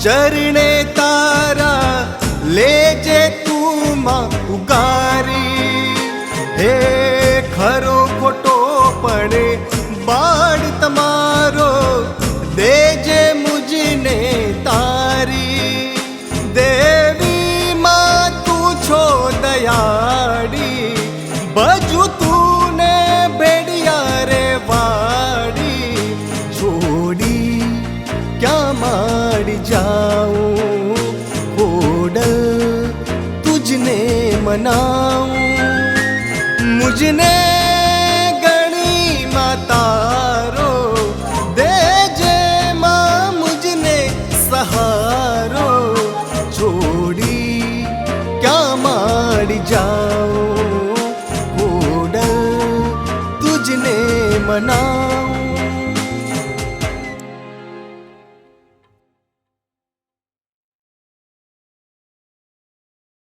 चरणे तारा लेजे तू मां उगारी। हे खरो खोटो पड़े बाड़ तमारो देजे मुझने तारी। देवी मां तू छो दयाड़ी बजू तूने बेड़िया रे वाड़ी। छोड़ी क्या मार जाऊं ओडल तुझने मनाऊं। मुझने गणी मातारो देजे मां मुझने सहारो। छोड़ी क्या मार जाऊं ओडल तुझने मनाऊं।